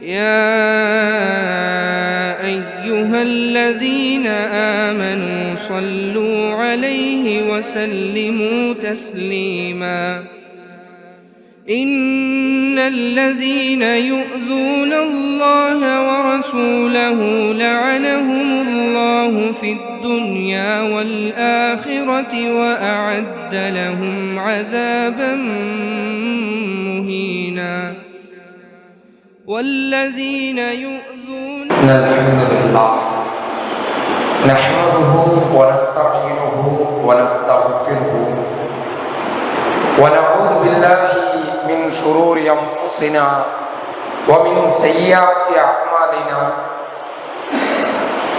يا أيها الذين آمنوا صلوا عليه وسلموا تسليما إن الذين يؤذون الله ورسوله لعنهم الله في الدنيا والآخرة وأعد لهم عذابا مهينا والذين يؤذون إن الحمد لله نحمده ونستعينه ونستغفره ونعوذ بالله من شرور أنفسنا ومن سيئات أعمالنا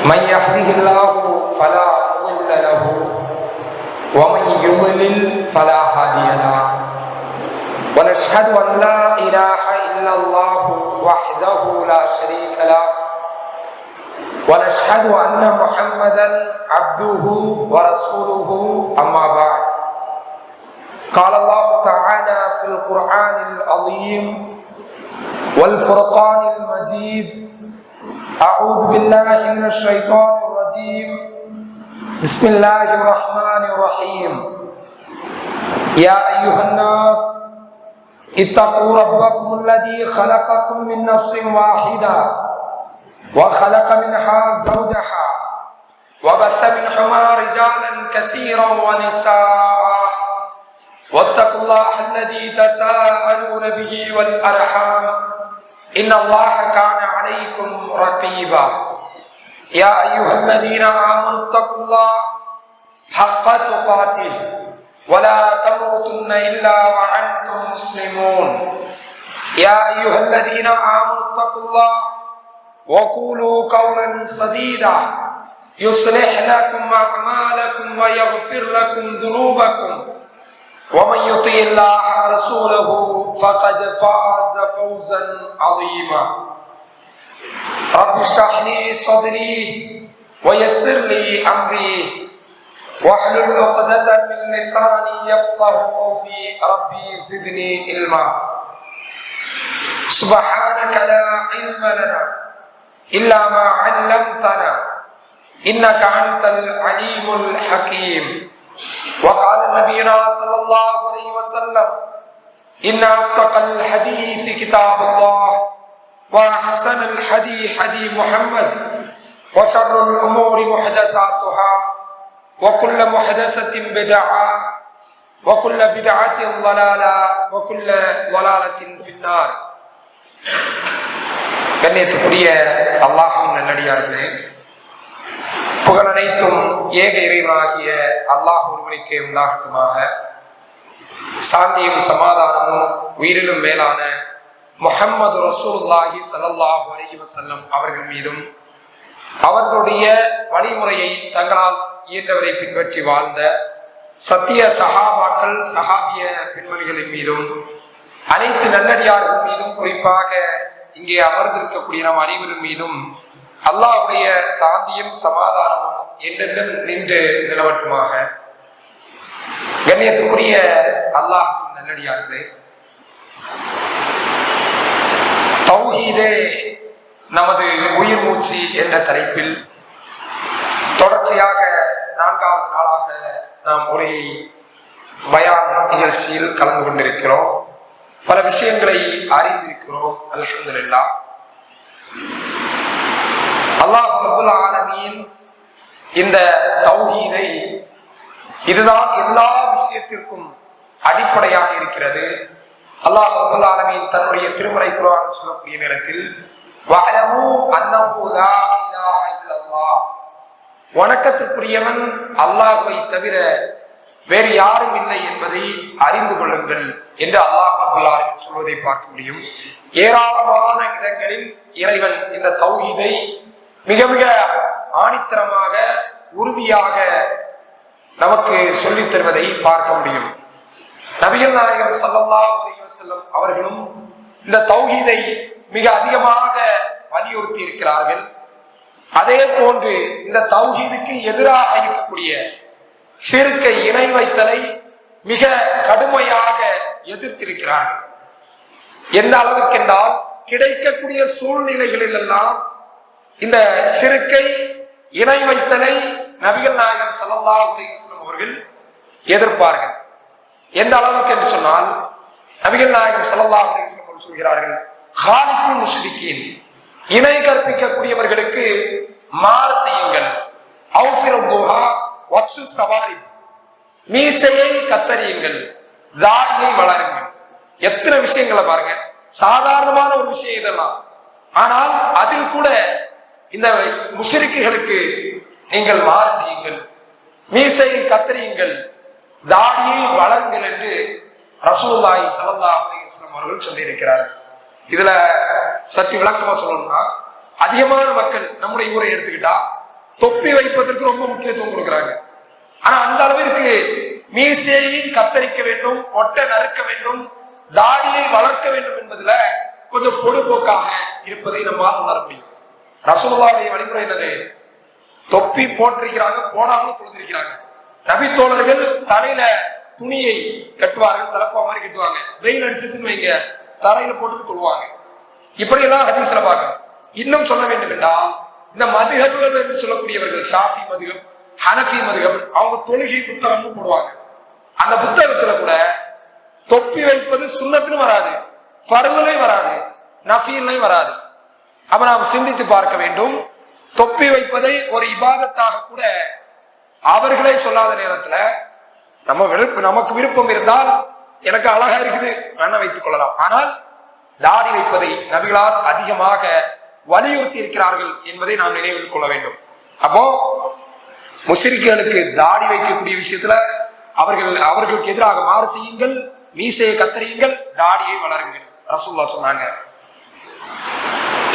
من يهده الله فلا مضل له ومن يضلل فلا هادي له ونشهد أن لا إله إلا الله وحده لا شريك له ونشهد أن محمدا عبده ورسوله أما بعد قال الله تعالى في القرآن العظيم والفرقان المجيد أعوذ بالله من الشيطان الرجيم بسم الله الرحمن الرحيم يا أيها الناس اتقوا ربكم الذي خلقكم من نفس واحدة وخلق منها زوجها وبث منهما رجالا كثيرا ونساء واتقوا الله الذي تساءلون به والأرحام إن الله كان عليكم رقيبا يا أيها الذين آمنوا اتقوا الله حق تقاته ولا تموتن إلا وأنتم مسلمون يا أيها الذين آمنوا اتقوا الله وقولوا قولا سديدا يصلح لكم أعمالكم ويغفر لكم ذنوبكم ومن يطع الله ورسوله فقد فاز فوزا عظيما رب اشرح لي صدري ويسر لي أمري واحلل عقدة من لساني يفقه قولي ربي زدني علما سبحانك لا علم لنا إلا ما علمتنا إنك أنت العليم الحكيم وقال نبينا صلى الله عليه وسلم إن أصدق الحديث كتاب الله وأحسن الحديث حديث محمد وشر الأمور محدثاتها وكل محدثة بدعة وكل بدعة ضلالة وكل ضلالة في النار. கண்ணியத்துக்குரிய அல்லாஹ்வின் நல்லடியார்களே, புகழ் அனைத்தும் ஏக இறைவனாகிய அல்லாஹ் ஒருவனுக்கே உண்டாகட்டுமாக. சாந்தியும் சமாதானமும் உயிரிலும் மேலான முஹம்மது ரசூலுல்லாஹி ஸல்லல்லாஹு அலைஹி வஸல்லம் அவர்கள் மீதும் அவர்களுடைய வழிமுறையை தங்களால் இயன்றவரை பின்பற்றி வாழ்ந்த சத்திய சஹாபாக்கள் சஹாபிய பெண்மணிகளின் மீதும் அனைத்து நல்லடியார்கள் மீதும் குறிப்பாக இங்கே அமர்ந்திருக்கக்கூடிய நம் அனைவரின் மீதும் அல்லாஹ்வுடைய சாந்தியும் சமாதானமும் என்றென்றும் நின்று நிலவட்டுமாக. கண்ணியத்துக்குரிய அல்லாஹ்வின் நல்லடியார்களே, தௌஹீதே நமது உயிர் மூச்சு என்ற தலைப்பில் தொடர்ச்சியாக 4வது நாளாக நாம் ஒரே பயான் நிகழ்ச்சியில் கலந்து கொண்டிருக்கிறோம். பல விஷயங்களை அறிந்திருக்கிறோம். அல்ஹம்துலில்லாஹ். அல்லாஹ் ரப்பல் ஆலமீன் இந்த தௌஹீதை இதுதான் எல்லா விஷயத்திற்கும் அடிப்படையாக இருக்கிறது. அல்லாஹ் ரப்பல் ஆலமீன் தன்னுடைய திருமறை குர்ஆன் சொல்லக்கூடிய நேரத்தில் வஅலமு அன்னஹு லா இலாஹ இல்லல்லாஹ், வணக்கத்திற்குரியவன் அல்லாஹ்வை தவிர வேறு யாரும் இல்லை என்பதை அறிந்து கொள்ளுங்கள் என்று அல்லாஹ் ரப்பல் ஆலமீன் சொல்வதை பார்க்க முடியும். ஏராளமான இடங்களில் இறைவன் இந்த தௌஹீதை மிக மிக ஆணித்தரமாக உறுதியாக நமக்கு சொல்லித் தருவதை பார்க்க முடியும். நபிகள் நாயகம் ஸல்லல்லாஹு அலைஹி வஸல்லம் அவர்களும் இந்த தௌஹீதை மிக அதிகமாக வலியுறுத்தி இருக்கிறார்கள். அதே போன்று இந்த தௌஹீதுக்கு எதிராக இருக்கக்கூடிய ஷிர்கை, இணை வைத்தலை மிக கடுமையாக எதிர்த்திருக்கிறார்கள். எந்த அளவுக்கு என்றால் கிடைக்கக்கூடிய சூழ்நிலைகளில் எல்லாம் இந்த ஷிர்கை, இணை வைத்தலை நபிகள் நாயகம் ஸல்லல்லாஹு அலைஹி வஸல்லம் அவர்கள் எதிர்ப்பார்கள். எந்த அளவுக்கு என்று சொன்னால், நபிகள் நாயகம் ஸல்லல்லாஹு அலைஹி வஸல்லம் அவர்கள் சொல்கிறார்கள், காலிஃபுல் முஷ்ரிகீன், இணை கற்பிக்கக்கூடியவர்களுக்கு மாறு செய்யுங்கள். அவ்ஃபிரு துஹா வக்ஸு சவாரி, மீசையை கத்தரியுங்கள், தாடியை வளருங்கள். எத்தனை விஷயங்களை பாருங்க, சாதாரணமான ஒரு விஷயம் இதெல்லாம். ஆனால் அதில் கூட இந்த முஷ்ரிக்குகளுக்கு நீங்கள் மாறு செய்யுங்கள், மீசையை கத்தரியுங்கள், தாடியை வளருங்கள் என்று ரசூலுல்லாஹி ஸல்லல்லாஹு அலைஹி வஸல்லம் அவர்கள் சொல்லியிருக்கிறார்கள். இதுல சற்று விளக்கமா சொல்லணும்னா, அதிகமான மக்கள் நம்முடைய ஊரை எடுத்துக்கிட்டா தொப்பி வைப்பதற்கு ரொம்ப முக்கியத்துவம் கொடுக்குறாங்க. ஆனா அந்த அளவிற்கு மீசையை கத்தரிக்க வேண்டும், ஒட்டை நறுக்க வேண்டும், தாடியை வளர்க்க வேண்டும் என்பதுல கொஞ்சம் பொடுபோக்காக இருப்பதை நம்மால் உணர முடியும். ரசூலுல்லாஹ்வுடைய வழிமுறை என்னது? தொப்பி போட்டிருக்கிறாங்க, போடாமல் தொழுதிருக்கிறாங்க. நபி தோழர்கள் தலையில துணியை கட்டுவார்கள், தலப்பா மாதிரி கட்டுவாங்க. வெயில் அடிச்சுன்னு வைங்க, தரையில போட்டு தொழுவாங்க. இப்படி எல்லாம் ஹதீஸ்ல பார்க்கிறோம். இன்னும் சொல்ல வேண்டும் என்றால், இந்த மதுஹபுகள் என்று சொல்லக்கூடியவர்கள், ஷாஃபி மதுஹப், ஹனஃபி மதுஹப், அவங்க தொழுகை புத்தகம்னு போடுவாங்க. அந்த புத்தகத்துல கூட தொப்பி வைப்பது சுன்னத்துன்னு வராது, ஃபர்துலையும் வராது, நஃபீலையும் வராது. அப்ப நாம் சிந்தித்து பார்க்க வேண்டும். தொப்பி வைப்பதை ஒரு இபாதத்தாக கூட அவர்களே சொல்லாத நேரத்துல நமக்கு விருப்பம் இருந்தால், எனக்கு அழகா இருக்குது வேணா வைத்துக் கொள்ளலாம். ஆனால் தாடி வைப்பதை நபிகளார் அதிகமாக வலியுறுத்தி இருக்கிறார்கள் என்பதை நாம் நினைவில் கொள்ள வேண்டும். அப்போ முஸ்லிம்களுக்கு தாடி வைக்கக்கூடிய விஷயத்துல அவர்களுக்கு எதிராக மாறு செய்யுங்கள், மீசையை கத்தரியுங்கள், தாடியை வளருங்கள் ரசூலுல்லாஹ் சொன்னாங்க.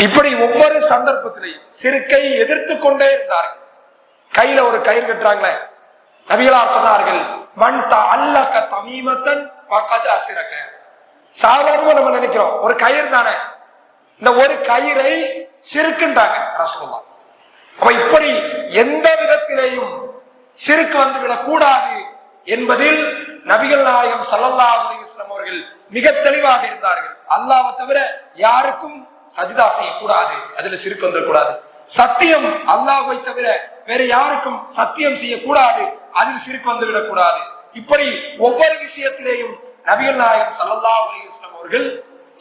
இப்படி ஒவ்வொரு சந்தர்ப்பத்திலையும் ஷிர்கை எதிர்த்து கொண்டே இருந்தார்கள். கையில ஒரு கயிறு கட்டுறாங்களே, நபிகளார் சொன்னார்கள், மன் தஅல்லக தமீமத்தன் ஃபகத் அஷ்ரக. சாதாரணமா நம்ம நினைக்கிறோம் ஒரு கயிறு தானே, இந்த ஒரு கயிறை ஷிர்க்குன்றாங்க ரசூலுல்லாஹ். அப்ப இப்படி எந்த விதத்திலேயும் ஷிர்க் வந்து விடக் கூடாது என்பதில் நபிகள் நாயகம் ஸல்லல்லாஹு அலைஹி வஸல்லம் அவர்கள் மிக தெளிவாக இருந்தார்கள். அல்லாஹ்வை தவிர யாருக்கும் சஜிதா செய்யக்கூடாது, அதுல ஷிர்க் வந்துடக்கூடாது. சத்தியம் அல்லாஹ்வை தவிர வேற யாருக்கும் சத்தியம் செய்யக்கூடாது, அதில் ஷிர்க் வந்து விடக்கூடாது. இப்படி ஒவ்வொரு விஷயத்திலேயும் நபிகள் நாயகம் ஸல்லல்லாஹு அலைஹி வஸல்லம் அவர்கள்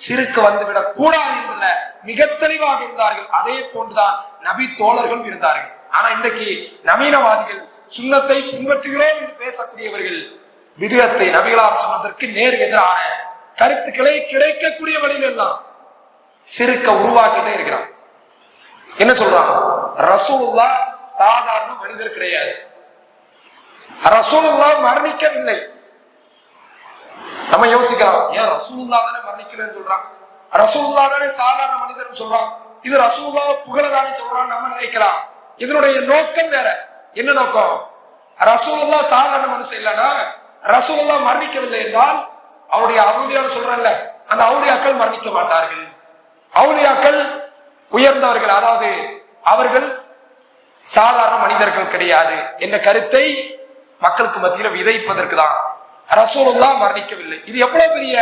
ஷிர்க் வந்துவிடக் கூடாது என்பதுல மிக தெளிவாக இருந்தார்கள். அதே போன்றுதான் நபி தோழர்களும் இருந்தார்கள். ஆனா இன்றைக்கு நவீனவாதிகள் சுன்னத்தை பின்பற்றுகிறோம் என்று பேசக்கூடியவர்கள் விதத்தை நபிகளார் சொன்னதற்கு நேர் எதிரான கருத்துக்களை கிடைக்கக்கூடிய வழியில் எல்லாம் ஷிர்க்க உருவாக்கிட்டே இருக்கிறான். என்ன சொல்றாங்க? ரசூலுல்லாஹ் சாதாரண மனிதர் கிடையாது, ரசூலுல்லாஹ் மரணிக்கவில்லை. நம்ம யோசிக்கலாம், ஏன் ரசூலுல்லாஹ் தானே மரணிக்கலன்னு சொல்றான், ரசூலுல்லாஹ் தானே சாதாரண மனிதர் சொல்றான், இது ரசூலுல்லாஹ் புகழதானே சொல்றான் நம்ம நினைக்கலாம். இதனுடைய நோக்கம் வேற. என்ன நோக்கம்? ரசூலுல்லாஹ் சாதாரண மனுஷன் இல்லைன்னா, ரசூலுல்லாஹ் மரணிக்கவில்லை என்றால் அவருடைய அவுலியான்னு சொல்றான்ல, அந்த அவுலியாக்கள் மரணிக்க மாட்டார்கள். அவுலியாக்கள் உயர்ந்தவர்கள், அதாவது அவர்கள் சாதாரண மனிதர்கள் கிடையாது என்ற கருத்தை மக்களுக்கு மத்தியில விதைப்பதற்கு தான் ரசூலுல்லாஹ் மரணிக்கவில்லை. இது எவ்வளவு பெரிய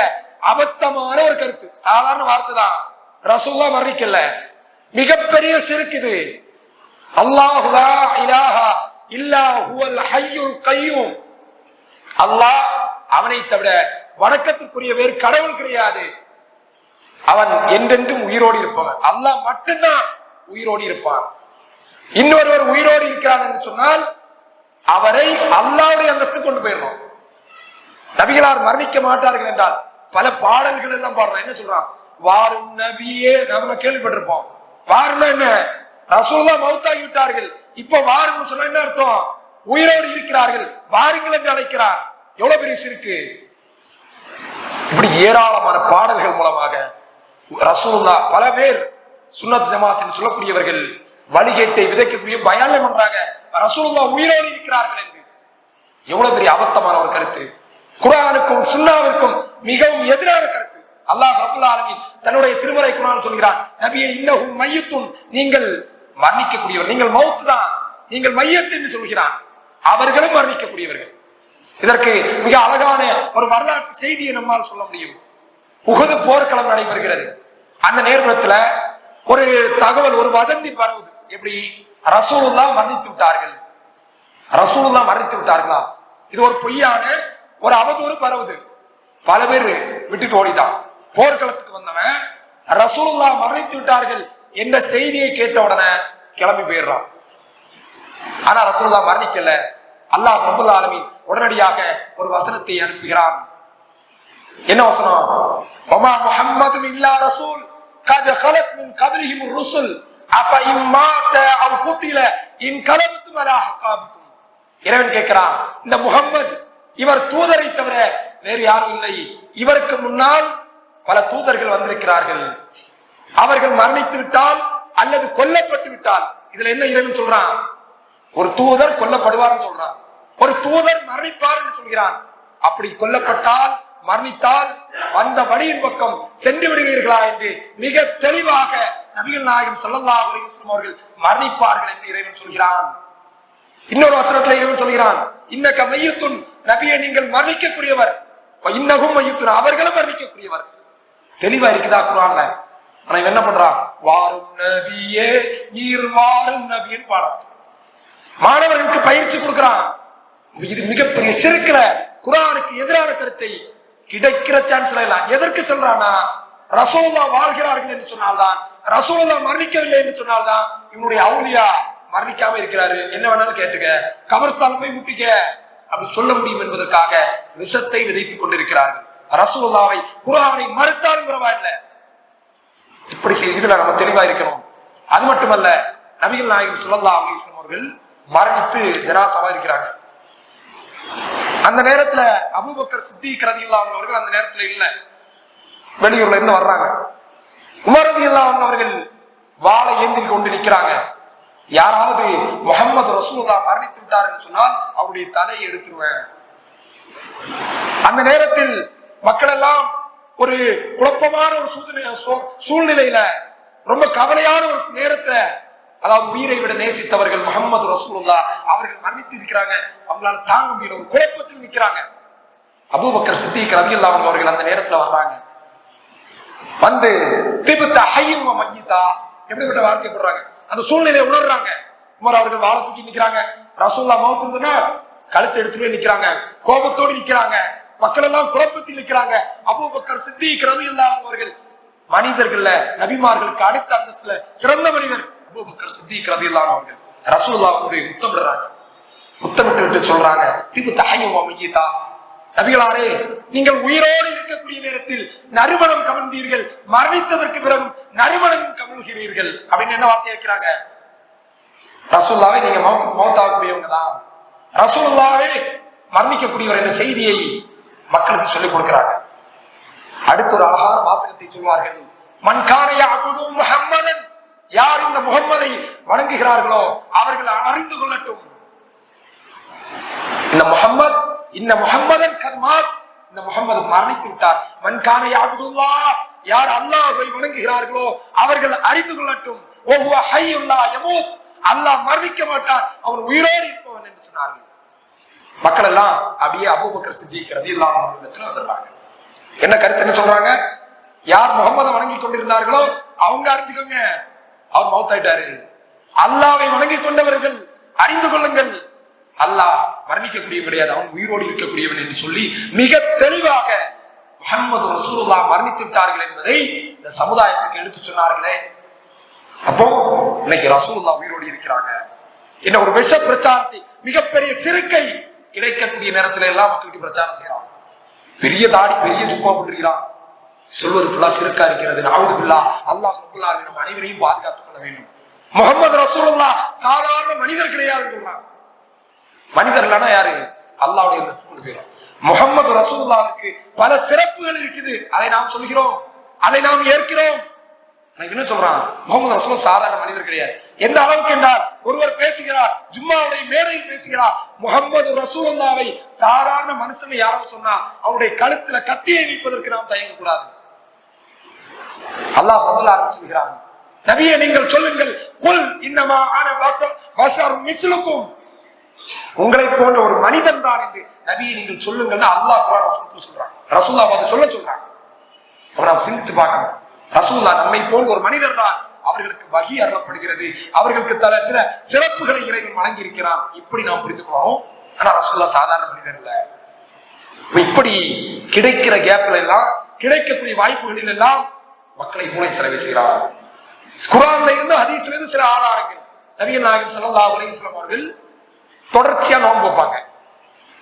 அபத்தமான ஒரு கருத்து. சாதாரண வார்த்தை தான், ரசூலுல்லாஹ் மரணிக்கல, மிகப்பெரிய ஷிர்க் இது. அல்லாஹு லா இலாஹா இல்லா ஹுவல் ஹய்யுல் கய்யூம். அல்லாஹ், அவனை தவிர வணக்கத்துக்குரிய வேறு கடவுள் கிடையாது, அவன் என்றென்றும் உயிரோடு இருப்பவன். அல்லாஹ் மட்டும்தான் உயிரோடு இருப்பான். இன்னொருவர் உயிரோடு இருக்கிறான் என்று சொன்னால் அவரை அல்லாஹ்வுடைய அந்தஸ்து கொண்டு போயிடணும். நபிகளார் மரணிக்க மாட்டார்கள் என்றால் பல பாடல்கள் எல்லாம் பாடுறான். என்ன சொல்றான்? வாரும் நபியே, நம்ம கேள்விப்பட்டிருப்போம். வாருன்னா என்ன? ரசூலுல்லாஹ் மௌத்தாகி விட்டார்கள், இப்ப வாருன்னு சொன்னா என்ன அர்த்தம்? உயிரோடு இருக்கிறார்கள், வாருங்கள் என்று அழைக்கிறார். எவ்வளவு பெரிய ஷிர்க்! இப்படி ஏராளமான பாடல்கள் மூலமாக ரசூலுல்லாஹ் பல பேர் சுன்னத் ஜமாத் சொல்லக்கூடியவர்கள் வழிகேட்டை விதைக்கக்கூடிய பயானம் பண்றாங்க, ரசூலுல்லாஹ் உயிரோடு இருக்கிறார்கள் என்று. எவ்வளவு பெரிய அபத்தமான ஒரு கருத்து! குர்ஆனுக்கும் சுன்னாவிற்கும் மிகவும் எதிரான கருத்து. அல்லாஹ் ரப்பல் ஆலமீன் தன்னுடைய திருமறை குர்ஆன் சொல்கிறான், நபியே இன்னஹும் மையத்துன், நீங்கள் மரணிக்கக்கூடியவர், நீங்கள் மௌத் தான், நீங்கள் மையத் என்று சொல்கிறான். அவர்களும் மரணிக்கக்கூடியவர்கள். இதற்கு மிக அழகான ஒரு வரலாற்று செய்தியை நம்மால் சொல்ல முடியும். உஹது போர்க்களம் நடைபெறுகிறது. அந்த நேரத்துல ஒரு தகவல், ஒரு வதந்தி பரவுது. எப்படி? ரசூலுல்லாஹ் மரணித்து விட்டார்கள், ரசூலுல்லாஹ் மரணித்து விட்டார்களா? இது ஒரு பொய்யான ஒரு அவதூறு பரவுது. பல பேர் விட்டுட்டு ஓடிட்டான். போர்க்களத்துக்கு வந்தவன் ரசூலுல்லாஹ் மரணித்து விட்டார்கள் என்ற செய்தியை கேட்ட உடனே கிளம்பி போயிடுறான். ஆனா ரசூலுல்லாஹ் மரணிக்கல. அல்லாஹ் ரப்பல் ஆலமீன் உடனடியாக ஒரு வசனத்தை அனுப்புகிறான். என்ன வசனம்? வமா முஹம்மதுன் இல்லா ரசூல் கத் خلت من قبلهم الرسل افإن مات او قتل انقلبتم على أعقابكم. இறைவன் கேட்கிறான், இந்த முஹம்மது இவர் தூதரை தவிர வேறு யாரும் இல்லை. இவருக்கு முன்னால் பல தூதர்கள் வந்திருக்கிறார்கள். அவர்கள் மரணித்து விட்டால் அல்லது கொல்லப்பட்டு விட்டால், இதுல என்ன இறைவன் சொல்றான்? ஒரு தூதர் கொல்லப்படுவார் சொல்றான், ஒரு தூதர் மரணிப்பார் என்று சொல்கிறான். அப்படி கொல்லப்பட்டால், மரணித்தால் வந்த வழியின் பக்கம் சென்று விடுவீர்களா என்று மிக தெளிவாக நபிகள் நாயகம் ஸல்லல்லாஹு அலைஹி வஸல்லம் அவர்கள் மரணிப்பார்கள் என்று இறைவன் சொல்கிறான். இன்னொரு வசனத்துல இறைவன் சொல்கிறான், இன்னக மையத்துன், நபியை நீங்கள் மரணிக்கக்கூடியவர், இன்னகும் மையத்துன், அவர்களும் மரணிக்கக்கூடியவர். தெளிவா இருக்குதா குர்ஆன்ல? ஆனா இவன் என்ன பண்றான்? வாரும் நபியே நீர் வாரும் நபின்னு பாடுறான். மாணவர்களுக்கு பயிற்சி கொடுக்கிறான். இது மிகப்பெரிய ஷிர்க்ல குர்ஆனுக்கு எதிரான கருத்தை கிடைக்கிற சான்ஸ்ல எல்லாம் எதற்கு சொல்றானா? ரசூலுல்லாஹ் வாழ்கிறார்கள் என்று சொன்னால்தான், ரசூலுல்லாஹ் மரணிக்கவில்லை என்று சொன்னால்தான் இவனுடைய அவுலியா மரணிக்காம இருக்கிறாரு, என்ன வேணாலும் கேட்டுக்க, கபர்ஸ்தான போய் முட்டிக்க அப்படி சொல்ல முடியும் என்பதற்காக விஷத்தை விதைத்துக் கொண்டிருக்கிறார்கள். ரசூலுல்லாஹ்வை குர்ஆனை மறுத்தாலும் பரவாயில்லை. இப்படி இதுல நம்ம தெளிவா இருக்கணும். அது மட்டுமல்ல, நபிகள் நாயகம் ஸல்லல்லாஹு அலைஹி வஸல்லம் அவர்கள் மரணித்து ஜனாசாவா இருக்கிறாங்க. அந்த நேரத்துல அபூபக்கர் சித்திக் ரலியல்லாஹு அன்ஹு அவர்கள் அந்த நேரத்துல இல்ல, வெளியூர்ல இருந்து வர்றாங்க. உமர் ரலியல்லாஹு அன்ஹு அவர்கள் வாளை ஏந்தி கொண்டு நிற்கிறாங்க. யாராவது முஹம்மது ரசூலுல்லாஹ் மரணித்து விட்டார் என்று சொன்னால் அவருடைய தலையை எடுத்துருவேன். அந்த நேரத்தில் மக்கள் எல்லாம் ஒரு குழப்பமான ஒரு சூழ்நிலையில, ரொம்ப கவலையான ஒரு நேரத்தை, அதாவது உயிரை விட நேசித்தவர்கள் முஹம்மது ரசூலுல்லாஹ் அவர்கள் மரணித்து இருக்கிறாங்க, அவங்களால தாங்க முடியல, ஒரு குழப்பத்தில் நிற்கிறாங்க. அபூபக்கர் சித்திக் ரலியல்லாஹு அன்ஹு அவர்கள் அந்த நேரத்துல வர்றாங்க. வந்து திபுத ஹய்யும் வ மய்யிதா எப்படிப்பட்ட வார்த்தை போடுறாங்க, அந்த சூழ்நிலையை உணர்றாங்க. உமர் அவர்கள் வாளை தூக்கி நிக்கிறாங்க. ரசூலுல்லாஹ் மௌத்துன்னா கழுத்தை எடுத்துட்டு நிக்கிறாங்க, கோபத்தோடு நிக்கிறாங்க. மக்கள் எல்லாம் குழப்பத்தில் நிற்கிறாங்க. அபூபக்கர் சித்திக் ரலியல்லாஹு அன்ஹு அவர்கள் மனிதர்கள்ல நபிமார்களுக்கு அடுத்த அந்தஸ்துல சிறந்த மனிதர் அபூபக்கர் சித்திக் ரலியல்லாஹு அன்ஹு அவர்கள் ரசூலுல்லாஹ் வந்து முத்தமிடுறாங்க. முத்தமிட்டு விட்டு சொல்றாங்க, திபுத ஹய்யும் வ மய்யிதா, நபிகளாரே நீங்கள் உயிரோடு இருக்கக்கூடிய நேரத்தில் நறுமணம் கமழ்ந்தீர்கள், மரணித்ததற்கு பிறகு நறுமணம் கமழ்கிறீர்கள் அப்படின்னு என்ன வார்த்தை இருக்கிறாங்க? ரசூலுல்லாஹ்வை நீங்க மௌத்தாகக்கூடியவங்க தான், ரசூலுல்லாஹ்வை மரணிக்கக்கூடியவர் என்ற செய்தியை மக்களுக்கு சொல்லிக் கொடுக்கிறாங்க. அடுத்த ஒரு அழகான வாசகத்தை சொல்வார்கள், மன் கான யஅபுது முஹம்மதன், யார் இந்த முஹம்மதை வணங்குகிறார்களோ அவர்கள் அறிந்து கொள்ளட்டும், இந்த முஹம்மதன் கத்மாத், இந்த முஹம்மது மரணித்து விட்டார். மன் கான யஅபுதுல்லாஹ், யார் அல்லாஹ்வை வணங்குகிறார்களோ அவர்கள் அறிந்து கொள்ளட்டும், ஓ ஹுவ ஹய்யுன் லா யமூத், அல்லாஹ் மரணிக்க மாட்டான், அவன் உயிரோடு இருப்பவன் என்று சொன்னார்கள். மக்கள் எல்லாம் அப்படியே அபூபக்கர் சித்திக் ரலியல்லாஹு அன்ஹு இடத்துல வந்துடுறாங்க. என்ன கருத்து என்ன சொல்றாங்க? யார் முகம்மதை வணங்கி கொண்டிருந்தார்களோ அவங்க அறிஞ்சுக்கோங்க, அவர் மௌத்தாயிட்டாரு. அல்லாஹ்வை வணங்கி கொண்டவர்கள் அறிந்து கொள்ளுங்கள், அல்லாஹ் மரணிக்கக்கூடியவன் கிடையாது, அவன் உயிரோடு இருக்கக்கூடியவன் என்று சொல்லி மிக தெளிவாக முஹம்மது ரசூலுல்லாஹ் மரணித்து விட்டார்கள் என்பதை இந்த சமுதாயத்துக்கு எடுத்து சொன்னார்களே. அப்போ இன்னைக்கு ரசூலுல்லாஹ் உயிரோடு இருக்கிறாங்க. என்ன ஒரு விஷ பிரச்சாரத்தை, மிகப்பெரிய சிறுக்கை கிடைக்கக்கூடிய நேரத்துல எல்லாம் மக்களுக்கு பிரச்சாரம் செய்யறான். பெரிய தாடி, பெரிய ஜுப்பா போட்டிருக்கிறான், சொல்வது ஃபுல்லா சிறுக்கா இருக்கிறது. நஅஊது பில்லாஹ், அல்லாஹ் ரப்பல் ஆலமீன் நம் அனைவரையும் பாதுகாத்துக் கொள்ள வேண்டும். முஹம்மது ரசூலுல்லாஹ் சாதாரண மனிதர் கிடையாதுன்னு சொல்றான். மனிதர்களானா யாரு? அல்லாஹ்வுடைய ரசூல். முஹம்மது ரசூலுல்லாஹ்வுக்கு பல சிறப்புகள் இருக்குது, அதை நாம் சொல்கிறோம், அதை நாம் ஏற்கிறோம். என்ன சொல்றான்? முஹம்மது ரசூல் சாதாரண மனிதர் கிடையாது. எந்த அளவுக்கு என்றால், ஒருவர் பேசுகிறார், ஜும்மாவுடைய மேடையில் பேசுகிறார், முஹம்மது ரசூலுல்லாஹ்வை சாதாரண மனுஷன் யாராவது சொன்னா அவருடைய கழுத்துல கத்தியை வைப்பதற்கு நாம் தயங்க கூடாது. அல்லாஹ் ரப்பல் ஆலமீன் சொல்கிறான், நபியே நீங்கள் சொல்லுங்கள், குல் இன்னமா அன பஷர் மிஸ்லுக்கும், உங்களை போன்ற ஒரு மனிதன் தான் என்று நபியை நீங்கள் சொல்லுங்கள். அல்லாஹ் குர்ஆன் வசனத்தில் சொல்றான், ரசூலுல்லாஹ் சொல்ல சொல்றாங்க. அப்ப நாம் சிந்தித்து பார்க்கணும். ரசூலுல்லாஹ் நம்மை போன்ற ஒரு மனிதர் தான், அவர்களுக்கு வஹி அருளப்படுகிறது, அவர்களுக்கு சில சிறப்புகளை இறைவன் வழங்கி இருக்கிறான். இப்படி நாம் புரிந்து கொள்ளணும். ஆனா ரசூலுல்லாஹ் சாதாரண மனிதர் இல்ல. இப்படி கிடைக்கிற கேப்ல எல்லாம், கிடைக்கக்கூடிய வாய்ப்புகளில் எல்லாம் மக்களை மூளை செலவு செய்கிறார். குர்ஆன்ல இருந்து ஹதீஸ்ல இருந்து சில ஆதாரங்கள். நபிகள் நாயகம் ஸல்லல்லாஹு அலைஹி வஸல்லம் அவர்கள் தொடர்ச்சியா நோன்பு வைப்பாங்க.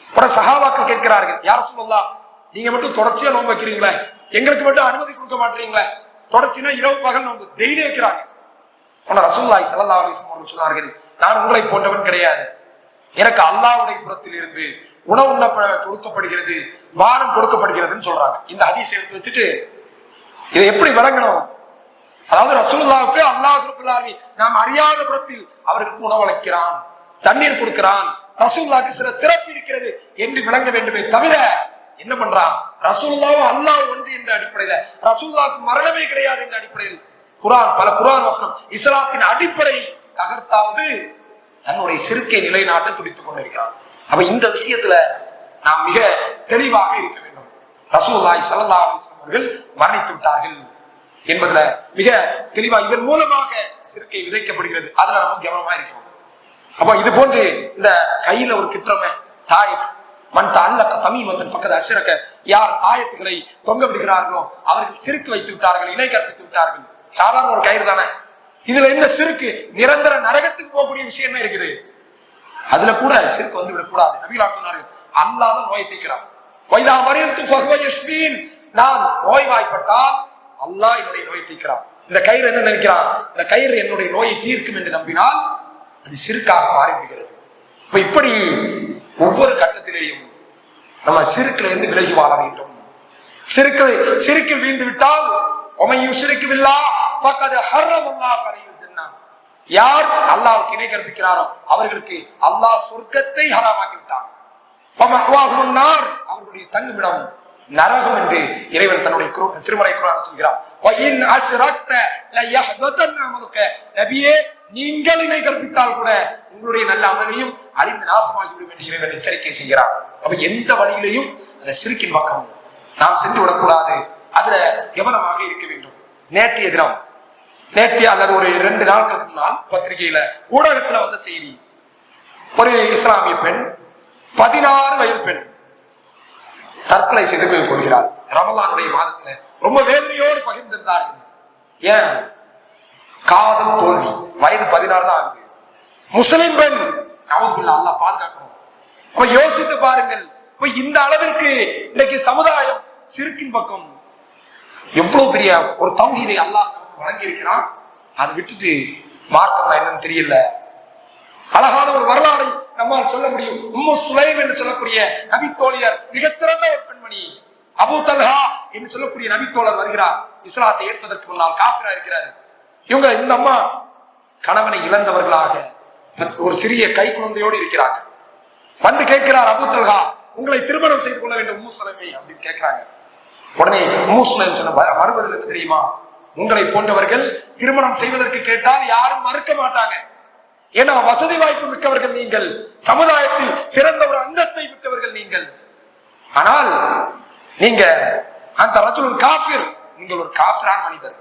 அப்புறம் சஹாபாக்கள் கேட்கிறார்கள், யா ரசூலுல்லாஹ், நீங்க மட்டும் தொடர்ச்சியா நோன்பு வைக்கிறீங்களே, எங்களுக்கு மட்டும் அனுமதி கொடுக்க மாட்டீங்களே? தொடர்ச்சினா இரவு பகல் நோன்பு டெய்லி வைக்கிறாங்க. ஆனா ரசூலுல்லாஹி ஸல்லல்லாஹு அலைஹி வஸல்லம் அவர்கள் சொன்னார்கள், நான் உங்களை போன்றவன் கிடையாது. எனக்கு அல்லாஹ்வுடைய புறத்தில் இருந்து உணவு உண்ண கொடுக்கப்படுகிறது, பானம் கொடுக்கப்படுகிறதுன்னு சொல்றாங்க. இந்த ஹதீஸை எடுத்து வச்சுட்டு இதை எப்படி விளங்கணும்? அதாவது ரசூலுல்லாஹ்வுக்கு அல்லாஹ் ரப்பல் ஆலமீன் நாம் அறியாத புறத்தில் அவருக்கு உணவளிக்கிறான், தண்ணீர் கொடுக்கிறான், ரசூலுல்லாஹ்வுக்கு சில சிறப்பு இருக்கிறது என்று விளங்க வேண்டுமே தவிர என்ன பண்றான்? ரசூலுல்லாஹ் அல்லாஹ் ஒன்று என்ற அடிப்படையில, ரசூலுல்லாஹ்வுக்கு மரணமே கிடையாது என்ற அடிப்படையில் பல குர்ஆன் வசனம் இஸ்லாத்தின் அடிப்படை தகர்த்தாவது தன்னுடைய சிறுக்கை நிலைநாட்ட துடித்துக் கொண்டிருக்கிறான். அப்ப இந்த விஷயத்துல நாம் மிக தெளிவாக இருக்க வேண்டும். ரசூலுல்லாஹி ஸல்லல்லாஹு அலைஹி வஸல்லம் அவர்கள் மரணித்து விட்டார்கள் என்பதுல மிக தெளிவா இதன் மூலமாக சிறுக்கை விதைக்கப்படுகிறது. அதுல நம்ம கவனமா இருக்கணும். அப்ப இது போன்று இந்த கையில ஒரு கிற்றமே தாயத் மன் தஅல்லக தமீமத்தன் ஃபக்கத் அஷ்ரக, யார் தாயத்துகளை தொங்க விடுகிறார்களோ அவர்கள் சிறுக்கு வைத்து விட்டார்கள், இணை கற்பித்து விட்டார்கள். சாதாரண ஒரு கயிறு தானே, இதுல என்ன சிறுக்கு? நிரந்தர நரகத்துக்கு போகக்கூடிய விஷயம் என்ன இருக்குது? அதுல கூட சிறுக்கு வந்து விடக்கூடாது. நபிகளார் சொன்னார்கள், அல்லாஹ் தான் நோயை தீர்க்கிறான். வைதா மரியத்து ஃபஹுவ யஷ்பீன், நான் நோய்வாய்ப்பட்டால் அல்லாஹ் என்னுடைய நோயை தீர்க்கிறான். இந்த கயிறு என்ன நினைக்கிறான்? இந்த கயிறு என்னுடைய நோயை தீர்க்கும் என்று நம்பினால் அது சிறுக்காக மாறிவிடுகிறது. இப்படி ஒவ்வொரு கட்டத்திலேயும் நம்ம சிறுக்கில இருந்து விலகி வாழ வேண்டும். சிறுக்கில் வீழ்ந்து விட்டால் யார் அல்லாஹ்வுக்கு இணை கற்பிக்கிறாரோ அவர்களுக்கு அல்லாஹ் சொர்க்கத்தை ஹராமாக்கி விட்டான். அவர்களுடைய தங்குமிடம் நரகம் என்று இறைவன் தன்னுடைய திருமறை குர்ஆனில் சொல்கிறார். நபியே, நீங்கள் இணை கற்பித்தால் கூட உங்களுடைய நல்ல அமலையும் அழிந்து நாசமாகிவிடும் என்று இறைவன் எச்சரிக்கை செய்கிறார். அப்ப எந்த வழியிலையும் அந்த சிறுக்கின் பக்கம் நாம் சென்று விடக்கூடாது. அதுல கவனமாக இருக்க வேண்டும். நேற்றைய அல்லது ஒரு 2 நாட்களுக்கு முன்னால் பத்திரிகையில ஊடகத்துல வந்த செய்தி, ஒரு இஸ்லாமிய பெண் 16 வயது பெண் தற்கொலை செய்து கொள்கிறார். ரமலானுடைய மாதத்துல ரொம்ப வேதனையோடு பகிர்ந்திருந்தார்கள். ஏன்? காதல் தோல்வி. வயது 16 தான் ஆகுது. முஸ்லிம் பெண், நவுதுபில்லாஹ், அல்லாஹ் பாதுகாக்கணும். அப்ப யோசித்து பாருங்கள், இந்த அளவிற்கு இன்னைக்கு சமுதாயம் சிறுக்கின் பக்கம் எவ்வளவு பெரிய ஒரு தௌஹீதை அல்லாஹ் வழங்கி இருக்கிறான். அதை விட்டுட்டு மார்க்கம் என்னன்னு தெரியல. அழகான ஒரு வரலாறை நம்மால் சொல்ல முடியும். உம்மு சுலைம் என்று சொல்லக்கூடிய நபித்தோழியர், மிக சிறந்த ஒரு பெண்மணி. அபூ தல்ஹா என்று சொல்லக்கூடிய நபித்தோழர் வருகிறார். இஸ்லாத்தை ஏற்பதற்கு முன்னால் காஃபிரா இருக்கிறார். இவங்க இந்த அம்மா கணவனை இழந்தவர்களாக ஒரு சிறிய கை குழந்தையோடு இருக்கிறாங்க. வந்து கேட்கிறார், அபூ தல்ஹா, உங்களை திருமணம் செய்து கொள்ள வேண்டும் உம்மு சுலைமை அப்படின்னு கேட்கிறாங்க. உடனே உம்மு சுலைம் சொன்ன மறுபதில் என்ன தெரியுமா? உங்களை போன்றவர்கள் திருமணம் செய்வதற்கு கேட்டால் யாரும் மறுக்க மாட்டாங்க. ஏன்னா வசதி வாய்ப்பு மிக்கவர்கள் நீங்கள், சமுதாயத்தில் சிறந்த ஒரு அந்தஸ்தை மிக்கவர்கள் நீங்கள். ஆனால் நீங்க அந்த ரஜுலுன் காஃபிர், நீங்கள் ஒரு காஃபிரான மனிதர்,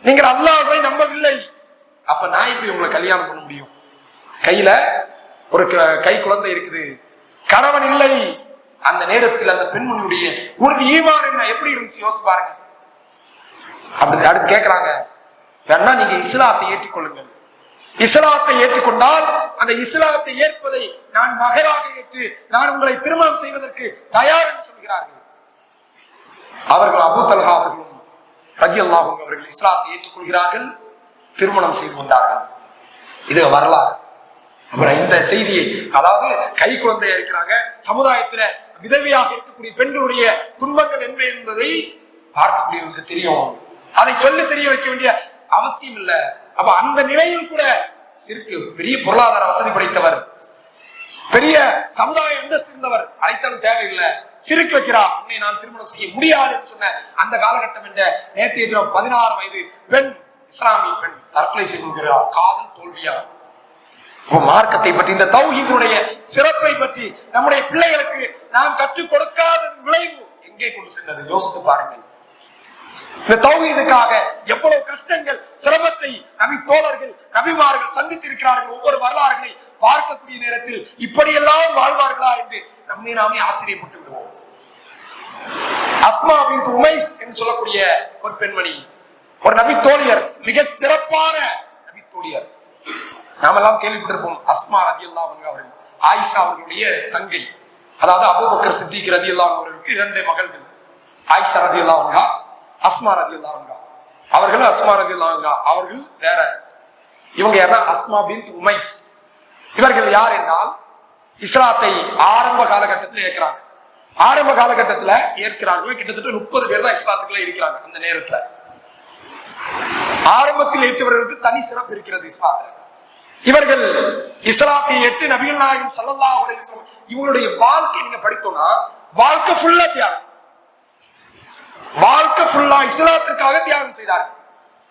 நீங்கள் அல்லாஹ்வை நம்பவில்லை. அப்ப நான் எப்படி உங்களை கல்யாணம் பண்ண முடியும்? கையில ஒரு கை குழந்தை இருக்குது, கணவன் இல்லை. அந்த நேரத்தில் அந்த பெண்மணியுடைய உறுதி ஈமான் என்ன எப்படி இருந்துச்சு யோசிச்சு பாருங்க. அப்படி அடுத்து கேட்கிறாங்க, வேணா நீங்க இஸ்லாத்தை ஏற்றுக்கொள்ளுங்கள். இஸ்லாத்தை ஏற்றுக்கொண்டால் அந்த இஸ்லாத்தை ஏற்பதை நான் மகராக ஏற்று நான் உங்களை திருமணம் செய்வதற்கு தயார் என்று சொல்கிறார்கள். அவர்கள் அபூ தல்ஹா அவர்களும் ரலியல்லாஹு அன்ஹு அவர்கள் இஸ்லாத்தை ஏற்றுக்கொள்கிறார்கள், திருமணம் செய்து கொண்டார்கள். இது வரலாறு. அப்புறம் இந்த செய்தியை, அதாவது கை குழந்தையா இருக்கிறாங்க, சமுதாயத்துல விதவையாக இருக்கக்கூடிய பெண்களுடைய துன்பங்கள் என்ன என்பதை பார்க்கக்கூடியவங்களுக்கு தெரியும். அதை சொல்ல தெரிய வைக்க வேண்டிய அவசியம் இல்லை. அப்ப அந்த நிலையில் கூட சிறுக்கு பெரிய பொருளாதார வசதி படைத்தவர், பெரிய சமுதாய அந்தஸ்து இருந்தவர், அழைத்தாலும் தேவையில்லை, சிறுக்கு வைக்கிறார். உன்னை நான் திருமணம் செய்ய முடியாது என்று சொன்ன அந்த காலகட்டம் என்ற நேற்றைய தினம் 16 வயது பெண், இஸ்லாமிய பெண் தற்கொலை செய்து கொள்கிறார். காதல் தோல்வியா? மார்க்கத்தை பற்றி, இந்த தௌஹீதுடைய சிறப்பை பற்றி நம்முடைய பிள்ளைகளுக்கு நாம் கற்றுக் கொடுக்காத விளைவு எங்கே கொண்டு சென்றது யோசித்து பாருங்கள். இந்த தௌஹீதுக்காக எவ்வளவு கஷ்டங்கள் சிரமத்தை நபி தோழர்கள் நபிமார்கள் சந்தித்திருக்கிறார்கள். ஒவ்வொரு வரலாறுகளை பார்க்கக்கூடிய நேரத்தில் இப்படியெல்லாம் வாழ்வார்களா என்று நம்மை நாமே ஆச்சரியப்பட்டு விடுவோம். அஸ்மா பின்த் உமைஸ் என்று சொல்லக்கூடிய ஒரு பெண்மணி, ஒரு நபி தோழியர், மிக சிறப்பான நபி தோழியர். நாமெல்லாம் கேள்விப்பட்டிருப்போம். அஸ்மா ரலியல்லாஹு அன்ஹா அவர்கள் ஆயிஷா அவர்களுடைய தங்கை. அதாவது அபூபக்கர் சித்திக் ரலியல்லாஹு அவர்களுக்கு 2 மகள்கள், ஆயிஷா ரலியல்லாஹு அன்ஹா, அஸ்மா ரலியல்லாஹு அன்ஹா. அஸ்மா ரலியல்லாஹு அன்ஹா அவர்கள் வேற. இவங்க யாரா? அஸ்மா பின்த் உமைஸ். இவர்கள் யார் என்றால் இஸ்லாத்தை ஆரம்ப காலகட்டத்தில் ஏற்கிறாங்க. ஆரம்ப காலகட்டத்தில் ஏற்கிறார்கள் கிட்டத்தட்ட 30 பேர் தான் இஸ்லாத்துக்குள்ள இருக்கிறாங்க. அந்த நேரத்தில் ஆரம்பத்தில் ஏற்றவர்களுக்கு தனி சிறப்பு இருக்கிறது இஸ்லாத்தில். இவர்கள் இஸ்லாத்தை ஏற்று நபிகள் நாயகம் ஸல்லல்லாஹு அலைஹி வஸல்லம் இவங்களுடைய வாழ்க்கை நீங்க படித்தோம்னா வாழ்க்கை ஃபுல்லா தியாகம், வாழ்க்கை ஃபுல்லா இஸ்லாத்திற்காக தியாகம் செய்தார்கள்.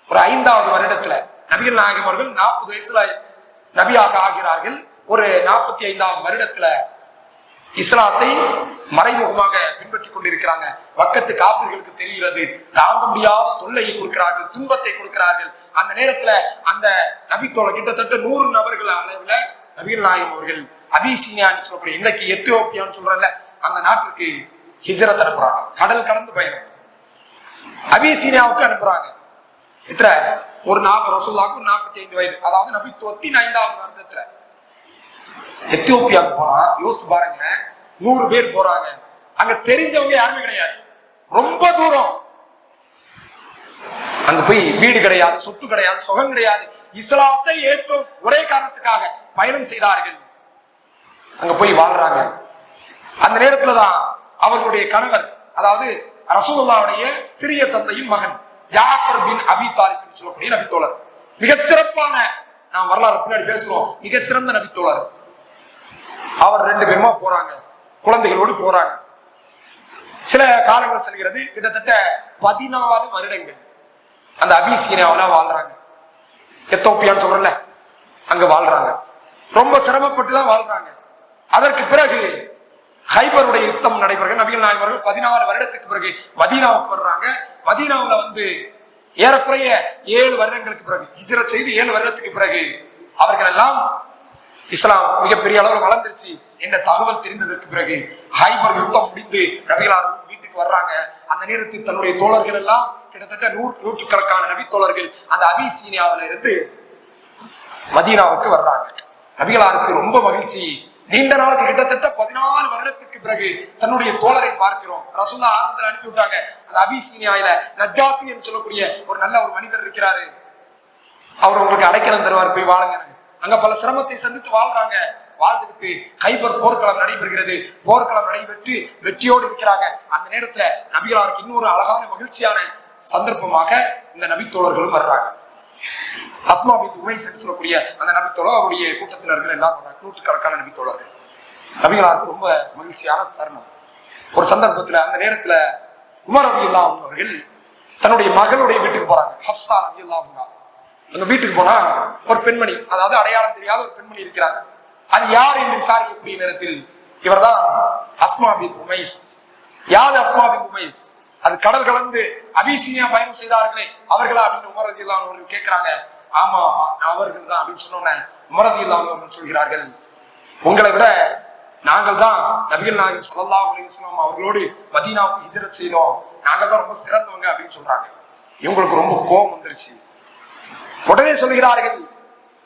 ஒரு 5வது வருடத்துல நபிகள் நாயகம் அவர்கள் 40 வயசுல நபியாக ஆகிறார்கள். ஒரு 45வது வருடத்துல இஸ்லாத்தை மறைமுகமாக பின்பற்றிக் கொண்டிருக்கிறாங்க. வக்கத்து காஃபிர்களுக்கு தெரிகிறது, தாங்க முடியாத தொல்லையை கொடுக்கிறார்கள், துன்பத்தை கொடுக்கிறார்கள். அந்த நேரத்துல அந்த நபித்தோழ கிட்டத்தட்ட 100 நபர்கள் அளவுல நபிகள் நாயகம் அவர்கள் அபிசீனியான்னு சொல்லக்கூடிய இன்னைக்கு எத்தியோப்பியான்னு சொல்றல அந்த நாட்டிற்கு ஹிஜ்ரத் அனுப்புறாங்க. கடல் கடந்து பயணம் அபிசீனியாவுக்கு அனுப்புறாங்க. இத்தனை ஒரு ரசூலுல்லாஹ்வுக்கு 45 வயது, அதாவது நபித்துவத்தின் 5வது வருடத்துல எத்தியோப்பியாவுக்கு போனா யோசித்து பாருங்க. 100 பேர் போறாங்க. அங்க தெரிஞ்சவங்க யாருமே கிடையாது, ரொம்ப தூரம். அங்க போய் வீடு கிடையாது, சொத்து கிடையாது, சுகம் கிடையாது. இஸ்லாத்தை ஏற்றும் ஒரே காரணத்துக்காக பயணம் செய்தார்கள். அங்க போய் வாழ்றாங்க. அந்த நேரத்துலதான் அவர்களுடைய கணவர், அதாவது ரசூலுல்லாஹ்வுடைய சிறிய தந்தையின் மகன் ஜாஃபர் பின் அபி தாலிப் சொல்லக்கூடிய நபித்தோழர், மிகச்சிறப்பான, நாம் வரலாறு பின்னாடி பேசுறோம், மிக சிறந்த நபித்தோழர். அவர் 2 பேருமா போறாங்க, குழந்தைகளோடு போறாங்க. சில காலங்கள் செல்கிறது. கிட்டத்தட்ட 14 வருடங்கள் அந்த அபிசீனியாவில வாழ்றாங்க. எத்தோப்பியான்னு சொல்றல அங்க வாழ்றாங்க. ரொம்ப சிரமப்பட்டுதான் வாழ்றாங்க. அதற்கு பிறகு ஹைபருடைய யுத்தம் நடைபெறுகிறது. நபிகள் நாயகம் அவர்கள் 14 வருடத்துக்கு பிறகு மதீனாவுக்கு வர்றாங்க. மதீனாவுல ஏறக்குறைய 7 வருடங்களுக்கு பிறகு ஹிஜ்ரத் செய்து 7 வருடத்துக்கு பிறகு அவர்கள் எல்லாம் இஸ்லாம் மிகப்பெரிய அளவில் வளர்ந்துருச்சு என்ற தகவல் தெரிந்ததற்கு பிறகு ஹைபர் யுத்தம் முடிந்து நபிகளார் வீட்டுக்கு வர்றாங்க. அந்த நேரத்தில் தன்னுடைய தோழர்கள் எல்லாம் கிட்டத்தட்ட 100 நபி தோழர்கள் அந்த அபிசீனியாவில இருந்து மதீனாவுக்கு வர்றாங்க. நபிகளாருக்கு ரொம்ப மகிழ்ச்சி. நீண்ட நாளுக்கு கிட்டத்தட்ட 14 வருடத்துக்கு பிறகு தன்னுடைய தோழரை பார்க்கிறோம். ரசூலுல்லாஹ் ஆரம்பத்தில் அனுப்பி விட்டாங்க. அந்த அபிசீனியாவில நஜ்ஜாசி என்று சொல்லக்கூடிய ஒரு நல்ல ஒரு மனிதர் இருக்கிறாரு, அவர் உங்களுக்கு அடைக்கலம் தருவார், போய் வாழுங்க. அங்க பல சிரமத்தை சந்தித்து வாழ்றாங்க. வாழ்ந்துட்டு ஹைபர் போர்க்களம் நடைபெறுகிறது. போர்க்களம் நடைபெற்று வெற்றியோடு இருக்கிறாங்க. அந்த நேரத்துல நபிகளாருக்கு இன்னொரு அழகான மகிழ்ச்சியான சந்தர்ப்பமாக இந்த நபித்தோழர்களும் வர்றாங்க. அஸ்மா பின்த் உமைஸ் என்று சொல்லக்கூடிய அந்த நபித்தோழர், அவருடைய கூட்டத்தினர்கள் எல்லாம் வர்றாங்க. 100 நபித்தோழர்கள். நபிகளாருக்கு ரொம்ப மகிழ்ச்சியான தருணம். ஒரு சந்தர்ப்பத்துல அந்த நேரத்துல உமர் ரலியல்லாஹு அன்ஹு அவர்கள் தன்னுடைய மகளுடைய வீட்டுக்கு போறாங்க. ஹப்ஸா ரலியல்லாஹு அன்ஹா அங்க வீட்டுக்கு போனா ஒரு பெண்மணி, அதாவது அடையாளம் தெரியாத ஒரு பெண்மணி இருக்கிறாங்க. அது யார் என்று விசாரிக்கக்கூடிய நேரத்தில் இவர்தான் அஸ்மா பின்த் உமைஸ். யார் அஸ்மா பின்த் உமைஸ்? அது கடல் கலந்து அபிசீனியா பயணம் செய்தார்களே அவர்களா அப்படின்னு உமர் ரலியல்லாஹு அன்ஹு அவர்கள் கேட்கிறாங்க. ஆமா அவர்கள் தான் அப்படின்னு சொன்னோன்னே உமர் ரலியல்லாஹு அன்ஹு அவர்கள் சொல்கிறார்கள், உங்களை விட நாங்கள் தான் நபிகள் நாயகம் ஸல்லல்லாஹு அலைஹி வஸல்லம் அவர்களோடு மதீனாவுக்கு ஹிஜ்ரத் செய்தோம், நாங்கள் தான் ரொம்ப சிறந்தவங்க அப்படின்னு சொல்றாங்க. இவங்களுக்கு ரொம்ப கோபம் வந்துருச்சு. உடனே சொல்கிறார்கள்,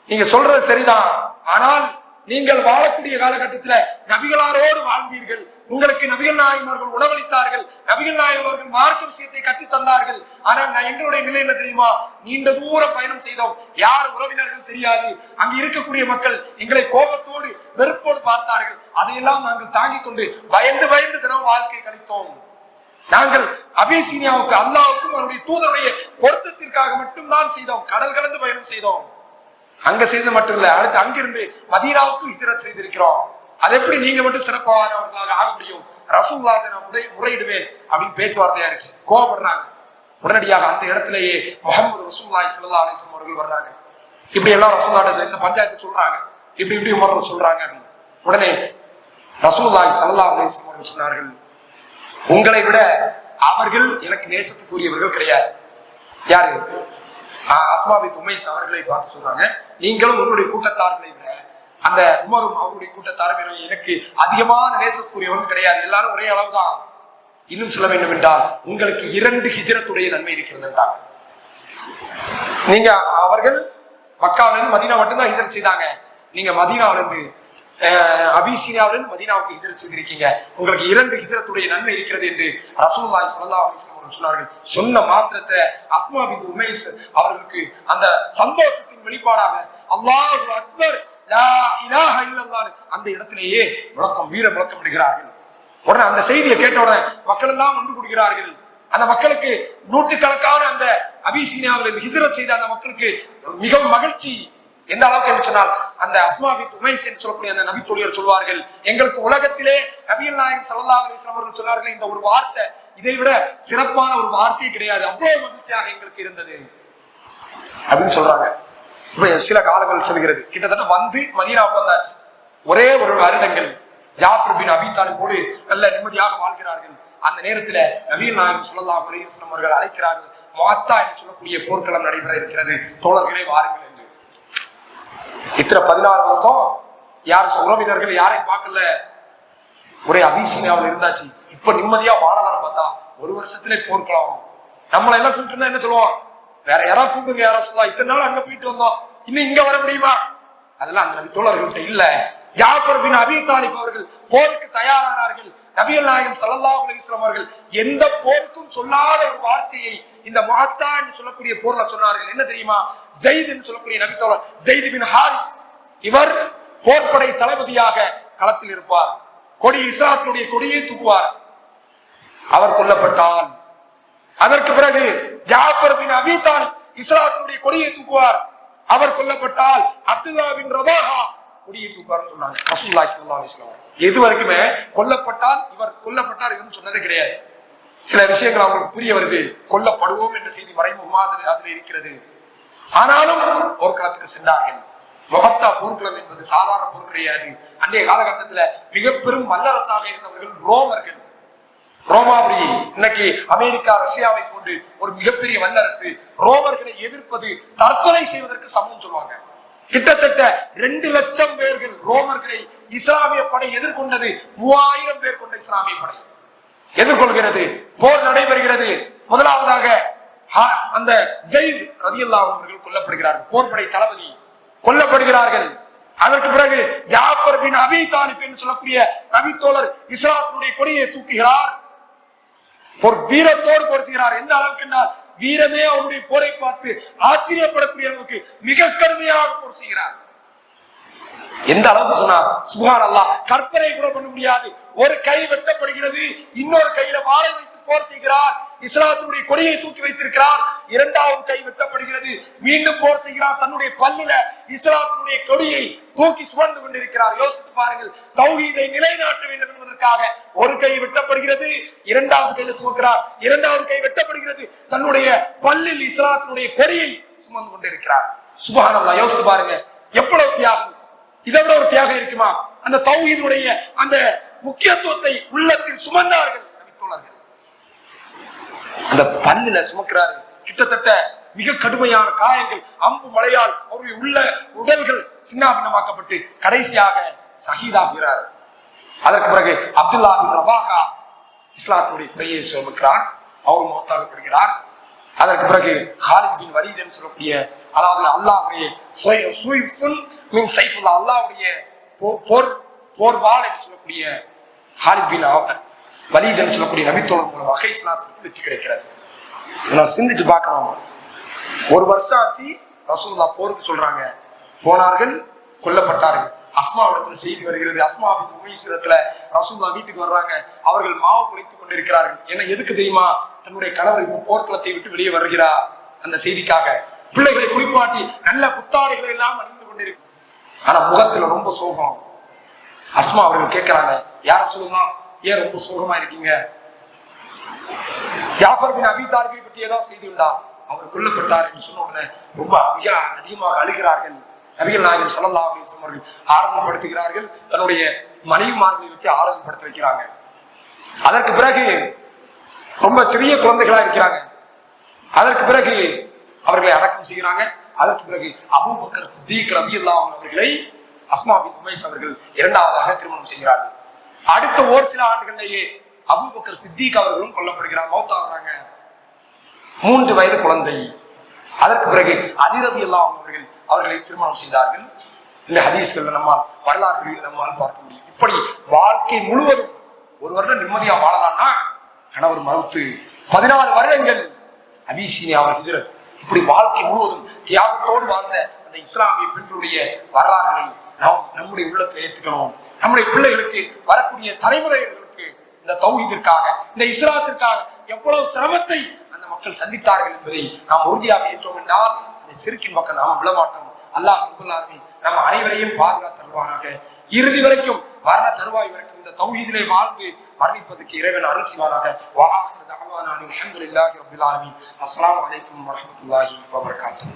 நீங்க சொல்றது சரிதான், ஆனால் நீங்கள் வாழக்கூடிய காலகட்டத்துல நபிகளாரோடு வாழ்ந்தீர்கள், உங்களுக்கு நபிகள் நாயகம் அவர்கள் உணவளித்தார்கள், நபிகள் நாயகம் அவர்கள் மார்க்க விஷயத்தை கற்றுத் தந்தார்கள். ஆனால் நான் எங்களுடைய நிலை என்ன தெரியுமா? நீண்ட தூரம் பயணம் செய்தோம், யார் உறவினர்கள் தெரியாது, அங்கு இருக்கக்கூடிய மக்கள் எங்களை கோபத்தோடு வெறுப்போடு பார்த்தார்கள். அதையெல்லாம் நாங்கள் தாங்கிக் கொண்டு பயந்து பயந்து தினம் வாழ்க்கை கழித்தோம். நாங்கள் அபிசீனியாவுக்கு அல்லாஹ்வுக்கும் அவருடைய தூதருடைய பொருத்தத்திற்காக மட்டும்தான் செய்தோம், கடல் கடந்து பயணம் செய்தோம். அங்க செய்து மட்டும் இல்ல, அடுத்து அங்கிருந்து மதீனாவுக்கு ஹிஜ்ரத் செய்திருக்கிறோம். அது எப்படி நீங்க மட்டும் சிறப்பானவர்களாக ஆக முடியும்? ரசூலுல்லாஹ்வை நான் முறையிடுவேன் அப்படின்னு பேச்சுவார்த்தை ஆயிடுச்சு. கோபப்படுறாங்க. உடனடியாக அந்த இடத்திலேயே முஹம்மது ரசூலுல்லாஹி ஸல்லல்லாஹு அலைஹி வஸல்லம் அவர்கள் வர்றாங்க. இப்படி எல்லாம் ரசூலுல்லாஹ் இந்த பஞ்சாயத்து சொல்றாங்க, இப்படி உமர் சொல்றாங்க அப்படின்னு. உடனே ரசூலுல்லாஹி ஸல்லல்லாஹு அலைஹி வஸல்லம் அவர்கள் சொன்னார்கள், உங்களை விட அவர்கள் எனக்கு நேசத்துக்குரியவர்கள் கிடையாது. யாரு? அஸ்மா பின் உமைஸ் அவர்களை பார்த்து சொல்றாங்க, நீங்களும் உங்களுடைய கூட்டத்தார்களை விட அந்த உமரும் அவருடைய கூட்டத்தாரும் எனக்கு அதிகமான நேசத்துக்குரியவர்கள் கிடையாது, எல்லாரும் ஒரே அளவுதான். இன்னும் சொல்ல வேண்டும் என்றால் உங்களுக்கு 2 ஹிஜ்ரத்துடைய நன்மை இருக்கிறது என்றாங்க. நீங்க அவர்கள் மக்காவில இருந்து மதீனா மட்டும்தான் ஹிஜ்ரத் செய்தாங்க, நீங்க மதீனாவில இருந்து அபிசீனியாவில இருந்து மதீனாவுக்கு ஹிஜ்ரத் செய்திருக்கீங்க, உங்களுக்கு 2 ஹிஜ்ரத்துடைய நன்மை இருக்கிறது என்று ரசூலுல்லாஹி ஸல்லல்லாஹு அலைஹி வஸல்லம் சொன்னார்கள். சொன்ன மாத்திரத்தை அஸ்மா பின் உமைஸ் அவர்களுக்கு அந்த சந்தோஷத்தின் வெளிப்பாடாக அல்லாஹு அக்பர் லா இலாஹ இல்லல்லாஹ் அந்த இடத்திலேயே வீர முழக்கம் விடுகிறார்கள். உடனே அந்த செய்தியை கேட்ட உடனே மக்கள் எல்லாம் ஒன்று கூடுகிறார்கள். அந்த மக்களுக்கு நூற்றுக்கணக்கான அந்த அபிசீனியாவில் ஹிஜ்ரத் செய்த அந்த மக்களுக்கு மிகவும் மகிழ்ச்சி. எந்த அளவுக்கு என்று சொன்னால் அந்த அஸ்மா பின் உமைஸ் என்று சொல்லக்கூடிய அந்த நபி தோழியர் சொல்வார்கள், எங்களுக்கு உலகத்திலே நபிகள் நாயகம் ஸல்லல்லாஹு அலைஹி வஸல்லம் அவர்கள் சொன்னார்கள், இந்த ஒரு வார்த்தை இதை விட சிறப்பான ஒரு வார்த்தை கிடையாது, அவ்வளவு மகிழ்ச்சியாக எங்களுக்கு இருந்தது அப்படின்னு சொல்றாங்க. இப்ப சில காலங்கள் செல்கிறது, கிட்டத்தட்ட வந்து மதீனாவுக்கு வந்தாச்சு. ஒரே ஒரு வருடங்கள் ஜாஃபர் பின் அபி தாலிபோடு நல்ல நிம்மதியாக வாழ்கிறார்கள். அந்த நேரத்துல நபிகள் நாயகம் ஸல்லல்லாஹு அலைஹி வஸல்லம் அவர்கள் அழைக்கிறார்கள், முஅத்தா என்று சொல்லக்கூடிய போர்க்களம் நடைபெற இருக்கிறது, தோழர்களே வாருங்கள் என்று. இத்தனை 16 வருஷம் யார் உறவினர்கள் யாரையும் பார்க்கல, ஒரே அபிசீனியாவில் இருந்தாச்சு. இப்ப நிம்மதியா வாழலாம்னு பார்த்தா 1 வருஷத்திலே போர்க்களம். நம்மள எல்லாம் கூப்பிட்டு இருந்தா என்ன சொல்லுவோம், வேற யாராவது கூப்பிடுங்க, யாரா சொல்லலாம், இத்தனை நாள் அங்க போயிட்டு வந்தோம், இன்னும் இங்க வர முடியுமா? அதெல்லாம் அந்த நபி தோழர்கள்ட்ட இல்ல. ஜாஃபர் பின் அபி தாலிப் அவர்கள் போருக்கு தயாரானார்கள். நபிகள் நாயகம் ஸல்லல்லாஹு அலைஹி வஸல்லம் அவர்கள் எந்த போருக்கும் சொல்லாத ஒரு வார்த்தையை இந்த முஅத்தா என்று சொல்லக்கூடிய போர்ல சொன்னார்கள். என்ன தெரியுமா? ஸைத் என்று சொல்லக்கூடிய நபி தோழர் ஸைத் பின் ஹாரிஸ், இவர் போர்படை தளபதியாக களத்தில் இருப்பார், இஸ்லாத்தினுடைய கொடியை தூக்குவார். அவர் கொல்லப்பட்டால் அதற்கு பிறகு ஜாஃபர் பின் அபி தாலிப் இஸ்லாத்தினுடைய கொடியை தூக்குவார். அவர் கொல்லப்பட்டால் அப்துல்லா பின் ரவாஹா கொடியை தூக்குவார் சொன்னாங்க ரசூலுல்லாஹி ஸல்லல்லாஹு அலைஹி வஸல்லம். எது வரைக்குமே கொல்லப்பட்டால் இவர் கொல்லப்பட்டார் என்று சொன்னதே கிடையாது. சில விஷயங்கள் அவங்களுக்கு புரிய வருது, கொல்லப்படுவோம் என்ற செய்தி மறைமுகமா அதில் இருக்கிறது. ஆனாலும் போர்க்களத்துக்கு சென்றார்கள். முஅத்தா போர்க்களம் என்பது சாதாரண போர் கிடையாது. அன்றைய காலகட்டத்தில் மிக பெரும் வல்லரசாக இருந்தவர்கள் ரோமர்கள். ரோமாபுரி இன்னைக்கு அமெரிக்கா ரஷ்யாவை போன்று ஒரு மிகப்பெரிய வல்லரசு. ரோமர்களை எதிர்ப்பது தற்கொலை செய்வதற்கு சமம் சொல்லுவாங்க. கிட்டத்தட்ட 2 லட்சம் பேர்கள் ரோமர்களை இஸ்லாமிய படை எதிர்கொண்டது. 3000 பேர் கொண்ட இஸ்லாமிய படை எதிர்கொள்கிறது. போர் நடைபெறுகிறது. முதலாவதாக அந்த ஸைத் ரலியல்லாஹு அன்ஹு அவர்கள் கொல்லப்படுகிறார்கள், போர்படை தளபதி கொல்லப்படுகிறார்கள். அதற்கு பிறகு ஜாஃபர் பின் அபி தாலிப் என்று சொல்லக்கூடிய நபி தோழர் இஸ்லாத்தினுடைய கொடியை தூக்குகிறார். ஒரு வீரத்தோடு போர் செய்கிறார். எந்த அளவுக்கு என்றால் வீரமே அவருடைய போரை பார்த்து ஆச்சரியப்படக்கூடிய அளவுக்கு மிக கடுமையாக போர் செய்கிறார். எந்த அளவுக்கு சொன்னா சுப்ஹானல்லாஹ், கற்பனை கூட பண்ண முடியாது. ஒரு கை வெட்டப்படுகிறது, இன்னொரு கையில வாளை வைத்து போர் செய்கிறார். இஸ்லாத்தினுடைய கொடியை தூக்கி வைத்திருக்கிறார். 2வது கை வெட்டப்படுகிறது, மீண்டும் போர் செய்கிறார். தன்னுடைய பல்லில இஸ்லாத்தினுடைய கொடியை தூக்கி சுமந்து கொண்டிருக்கிறார். யோசித்து பாருங்கள், தௌஹீதை நிலைநாட்ட வேண்டும் என்பதற்காக ஒரு கை வெட்டப்படுகிறது, 2வது கையில சுமக்கிறார். 2வது கை வெட்டப்படுகிறது, தன்னுடைய பல்லில் இஸ்லாத்தினுடைய கொடியை சுமந்து கொண்டிருக்கிறார். சுப்ஹானல்லாஹ், யோசித்து பாருங்க எவ்வளவு தியாகம். இதை விட ஒரு தியாகம் இருக்குமா? அந்த தௌஹீதுடைய அந்த முக்கியத்துவத்தை உள்ளத்தில் சுமந்தார்கள் நபித்தோழர்கள். அந்த பல்லில சுமக்கிறாரு. கிட்டத்தட்ட மிக கடுமையான காயங்கள், அம்பு மழையால் அவருடைய உடல்கள் சின்னாபின்னமாக்கப்பட்டு கடைசியாக ஷஹீதாகிறார். அதற்கு பிறகு அப்துல்லா பின் ரவாஹா இஸ்லாத்தினுடைய குறையை சுமக்கிறார், அவர் மௌத்தாகப்படுகிறார். அதற்கு பிறகு ஹாலித் பின் வலீத் என்று சொல்லக்கூடிய, அதாவது அல்லாஹ்வுடைய அல்லாஹ்வுடைய போர்வாள் என்று சொல்லக்கூடிய ஹாலித் பின் வலீத் என்று சொல்லக்கூடிய நபித்தோழர் மூலமாக இஸ்லாத்திற்கு வெற்றி கிடைக்கிறது. நான் சிந்திச்சு பார்க்கணும். 1 வருஷம் ஆச்சு, ரசூலுல்லாஹ் போருக்கு சொல்றாங்க, போனார்கள், கொல்லப்பட்டார்கள். அஸ்மாவிடத்துல செய்தி வருகிறது. அஸ்மா பின் உமைஸ் இடத்துல ரசூலுல்லாஹ் வீட்டுக்கு வர்றாங்க. அவர்கள் மாவு குலைத்துக் கொண்டிருக்கிறார்கள். என்ன எதுக்கு தெரியுமா? தன்னுடைய கணவர் இப்ப போர்க்களத்தை விட்டு வெளியே வருகிறார் அந்த செய்திக்காக. பிள்ளைகளை குளிப்பாட்டி நல்ல புத்தாடைகளை எல்லாம் அணிந்து கொண்டிருக்கு. ஆனா முகத்துல ரொம்ப சோகம். அஸ்மா அவர்கள் கேட்கிறாங்க, யார சொல்லலாம், ஏன் ரொம்ப சோகமா இருக்கீங்க? ஜாஃபர் பின் அபி தாலிபை பற்றி ஏதாவது செய்தி உண்டா? அவர் கொல்லப்பட்டார் என்று சொன்ன உடனே ரொம்ப மிக அதிகமாக அழுகிறார்கள். நபிகள் நாயகம் ஸல்லல்லாஹு அலைஹி வஸல்லம் அவர்கள் ஆரம்பப்படுத்துகிறார்கள். தன்னுடைய மனைவிமார்களை வச்சு ஆரம்பப்படுத்த வைக்கிறாங்க. அதற்கு பிறகு ரொம்ப சிறிய குழந்தைகளா இருக்கிறாங்க. அதற்கு பிறகு அவர்களை அடக்கம் செய்கிறாங்க. அதற்கு பிறகு அபூபக்கர் சித்திக் ரலியல்லாஹு அன்ஹு அவர்களை அஸ்மா பின்த் உமைஸ் அவர்கள் இரண்டாவதாக திருமணம் செய்கிறார்கள். அடுத்த ஒரு சில ஆண்டுகளிலேயே அபூபக்கர் சித்திக் அவர்களும் கொல்லப்படுகிறார், மௌத்தாகிறாங்க. 3 வயது குழந்தை. அதற்கு பிறகு அலி ரலியல்லாஹு அன்ஹு அவர்கள் அவர்களை திருமணம் செய்தார்கள். இந்த ஹதீஸ்கள் நம்மால் வரலாறுகளில் நம்மால் பார்க்க முடியும். இப்படி வாழ்க்கை முழுவதும் ஒரு வருடம் நிம்மதியா வாழலாம்னா கணவர் மறுத்து 14 வருடங்கள் அபிசீனியாவில் ஹிஜ்ரத். இப்படி வாழ்க்கை முழுவதும் தியாகத்தோடு வாழ்ந்த அந்த இஸ்லாமிய பெண்களுடைய வரலாறுகளை நாம் நம்முடைய உள்ளத்தை ஏற்றுக்கணும். நம்முடைய பிள்ளைகளுக்கு, வரக்கூடிய தலைமுறைகளுக்கு இந்த தௌஹீதிற்காக, இந்த இஸ்லாத்திற்காக எவ்வளவு சிரமத்தை அந்த மக்கள் சந்தித்தார்கள் என்பதை நாம் உறுதியாக ஏற்றோம் என்றால் அந்த சிறுக்கின் பக்கம் நாம விழமாட்டோம். அல்லாஹ் ரப்பல் ஆலமீன் நம்ம அனைவரையும் பாதுகாத்தருவானாக. இறுதி வரைக்கும், மரண தருவாய் வரைக்கும் இந்த தௌஹீதிலே வாழ்ந்து மரணிப்பதற்கு இறைவன் அருள் செய்வானாக. வஆஹிரு தஅவானா அல்ஹம்துலில்லாஹி ரப்பில் ஆலமீன். அஸ்ஸலாமு அலைக்கும் வரஹ்மத்துல்லாஹி வபரகாத்துஹு.